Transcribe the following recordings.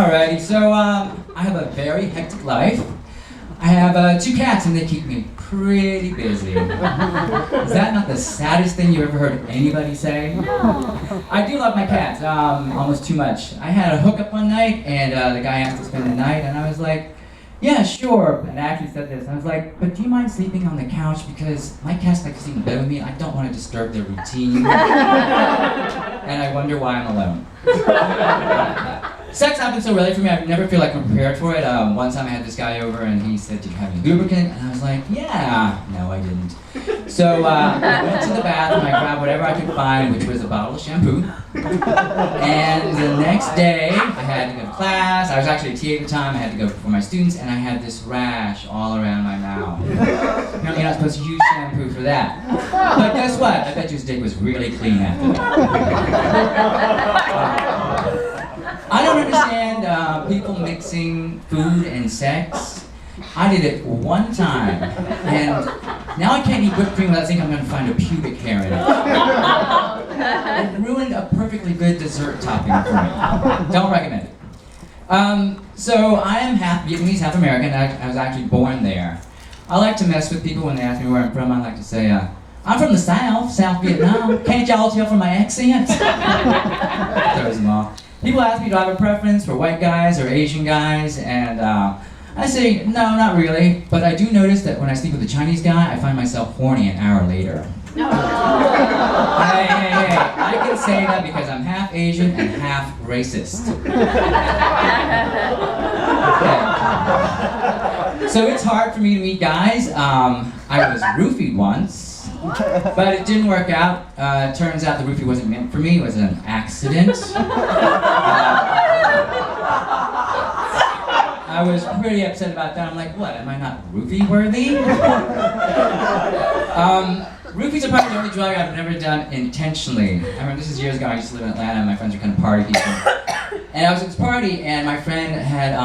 Alrighty, so I have a very hectic life. I have 2 cats and they keep me pretty busy. Is that not the saddest thing you ever heard anybody say? I do love my cats, almost too much. I had a hookup one night and the guy asked to spend the night and I was like, yeah, sure. And I actually said this. I was like, but do you mind sleeping on the couch? Because my cats like to sleep in bed with me. I don't want to disturb their routine. And I wonder why I'm alone. Sex happens so rarely for me, I never feel like I'm prepared for it. One time I had this guy over and he said, did you have any lubricant? And I was like, yeah. No, I didn't. So I went to the bathroom, I grabbed whatever I could find, which was a bottle of shampoo. And the next day, I had to go to class. I was actually a TA at the time. I had to go for my students, and I had this rash all around my mouth. You know, you're not supposed to use shampoo for that. But guess what? I bet his dick was really clean after that. I don't understand people mixing food and sex. I did it one time, and now I can't eat whipped cream without thinking I'm going to find a pubic hair in it. It ruined a perfectly good dessert topping for me. Don't recommend it. So I am half Vietnamese, half American. I was actually born there. I like to mess with people when they ask me where I'm from. I like to say, I'm from the South Vietnam. Can't y'all tell from my accent? Throws them off. People ask me, do I have a preference for white guys or Asian guys? And I say, no, not really. But I do notice that when I sleep with a Chinese guy, I find myself horny an hour later. Hey. I can say that because I'm half Asian and half racist. Okay. So it's hard for me to meet guys. I was roofied once, but it didn't work out. Turns out the roofie wasn't meant for me. It was an accident. I was pretty upset about that. I'm like, what, am I not roofie worthy? Roofies are probably the only drug I've never done intentionally. I remember this is years ago. I used to live in Atlanta and my friends were kind of party people. And I was at this party and my friend had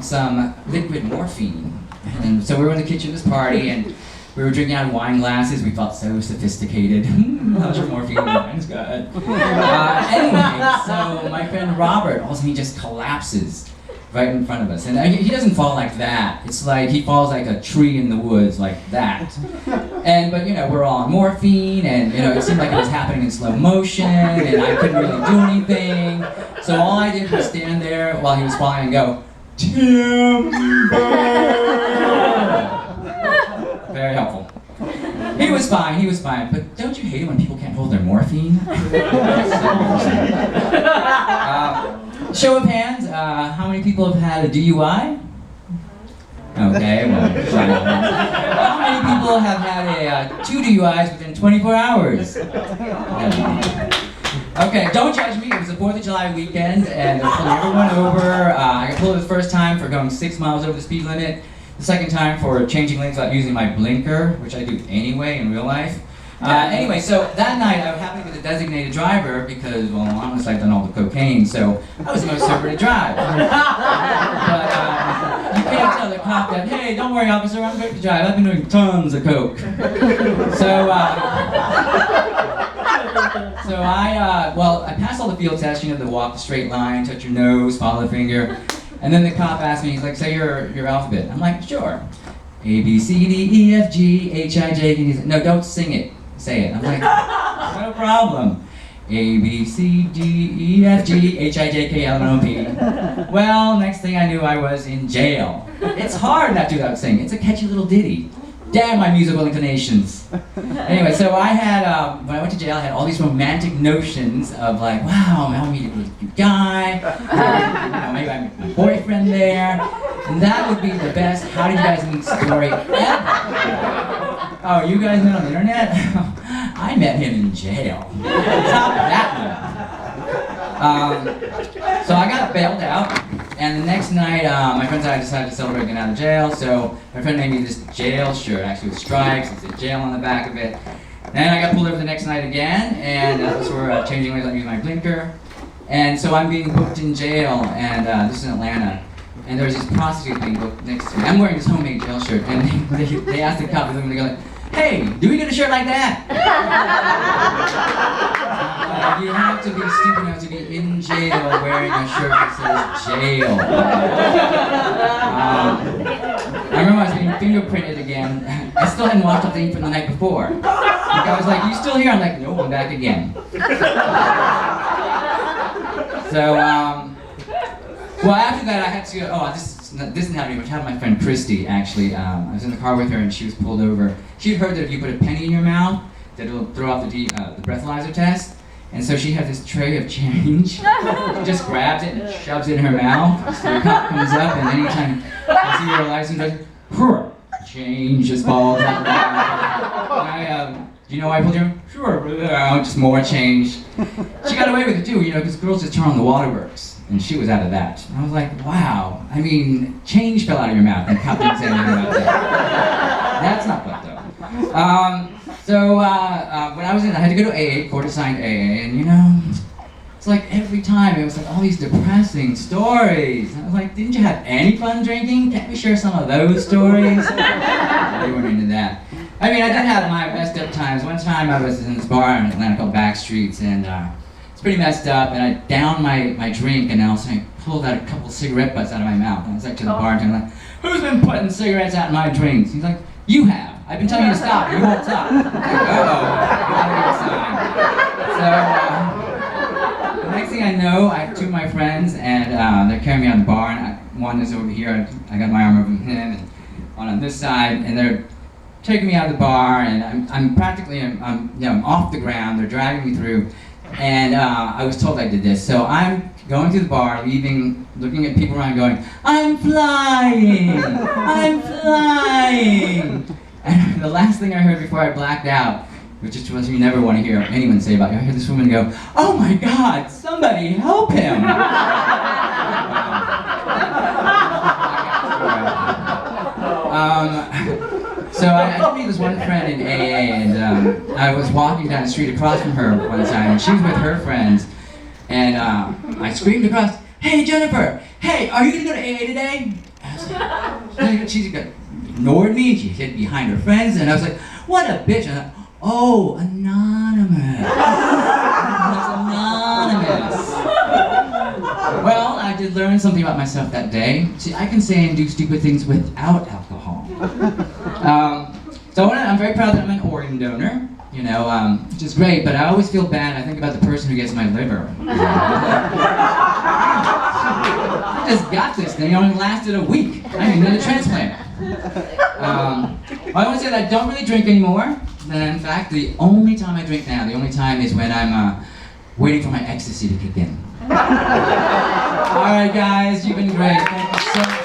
some liquid morphine. And so we were in the kitchen at this party and we were drinking out of wine glasses. We felt so sophisticated. How's your morphine? Mine's good. Anyway, so my friend Robert, also he just collapses right in front of us. And he doesn't fall like that. It's like he falls like a tree in the woods, like that. But you know, we're all on morphine, and you know, it seemed like it was happening in slow motion, and I couldn't really do anything. So all I did was stand there while he was falling and go, Timber! Very helpful. He was fine, but don't you hate it when people can't hold their morphine? Show of hands, how many people have had a DUI? Okay, well, how many people have had 2 DUIs within 24 hours? Okay, don't judge me. It was the 4th of July weekend, and they're pulling everyone over. I got pulled over the first time for going 6 miles over the speed limit. The second time for changing lanes without using my blinker, which I do anyway in real life. Anyway, so that night I happened to be the designated driver because, well, honestly, I've done all the cocaine, so I was the most sober to drive. But you can't tell the cop that, hey, don't worry, officer, I'm good to drive. I've been doing tons of coke. So I passed all the field tests, you know, the walk the straight line, touch your nose, follow the finger. And then the cop asked me, he's like, say your alphabet. I'm like, sure. A, B, C, D, E, F, G, H, I, J, K. He's like, no, don't sing it. Say it. I'm like, no problem. A, B, C, D, E, F, G, H, I, J, K, L, M, N, O, P. Well, next thing I knew, I was in jail. It's hard not to do without singing. It's a catchy little ditty. Damn my musical inclinations. Anyway, so I had, when I went to jail, I had all these romantic notions of like, wow, I'll meet a really cute guy, maybe I meet my boyfriend there, and that would be the best how did you guys meet story ever. Oh, you guys met on the internet? I met him in jail. Top that one. So I got bailed out. And the next night, my friends and I decided to celebrate getting out of jail, so my friend made me this jail shirt, actually with stripes, it said jail on the back of it. Then I got pulled over the next night again, and that's where changing lanes, I used my blinker. And so I'm being booked in jail, and this is in Atlanta. And there's this prostitute being booked next to me. I'm wearing this homemade jail shirt, and they asked the cop, they go, hey, do we get a shirt like that? You have to be stupid enough to be in jail wearing a shirt that says jail. I remember I was being fingerprinted again. I still hadn't washed up the ink from the night before. The guy was like, "You still here?" I'm like, "No, I'm back again." So, well, after that, I had to go. Oh, this didn't happen much. I had my friend Christy, actually. I was in the car with her, and she was pulled over. She'd heard that if you put a penny in your mouth, that it'll throw out the breathalyzer test. And so she had this tray of change. She just grabs it and shoves it in her mouth. So the cop comes up, and anytime I see your license, like, change just falls out. Do you know why I pulled you? Sure. Just more change. She got away with it too, because girls just turn on the waterworks, and she was out of that. And I was like, wow. I mean, change fell out of your mouth, and the cop didn't say anything about that. That's not fucked up. So when I was in, I had to go to AA, court-assigned AA, and it's like every time it was like all these depressing stories. And I was like, didn't you have any fun drinking? Can't we share some of those stories? They weren't into that. I mean, I did have my messed up times. One time I was in this bar in Atlanta called Backstreets, and it's pretty messed up, and I downed my drink, and all of a sudden I pulled out a couple cigarette butts out of my mouth. And I was like to the bartender, like, "Who's been putting cigarettes out in my drinks?" He's like, "You have. I've been telling you to stop. You won't stop." I'm like, so the next thing I know, I have two of my friends, and they're carrying me out of the bar, and one is over here. I got my arm over him, and one on this side, and they're taking me out of the bar, and I'm practically, I'm off the ground. They're dragging me through, and I was told I did this. So I'm going through the bar, leaving, looking at people around, going, "I'm flying! I'm flying!" And the last thing I heard before I blacked out, which is what you never want to hear anyone say about you, I heard this woman go, "Oh my God, somebody help him!" So I did meet this one friend in AA, and I was walking down the street across from her one time, and she was with her friends, and I screamed across, "Hey Jennifer, hey, are you gonna go to AA today?" And I was like, she ignored me, and she hid behind her friends, and I was like, "What a bitch!" And I thought, "Oh, anonymous." It's anonymous. Well, I did learn something about myself that day. See, I can say and do stupid things without alcohol. So I'm very proud that I'm an organ donor, which is great, but I always feel bad. I think about the person who gets my liver. I just got this thing, it only lasted a week. I needed a transplant. I want to say that I don't really drink anymore. In fact, the only time I drink now, the only time is when I'm waiting for my ecstasy to kick in. All right, guys, you've been great. Thank you so much.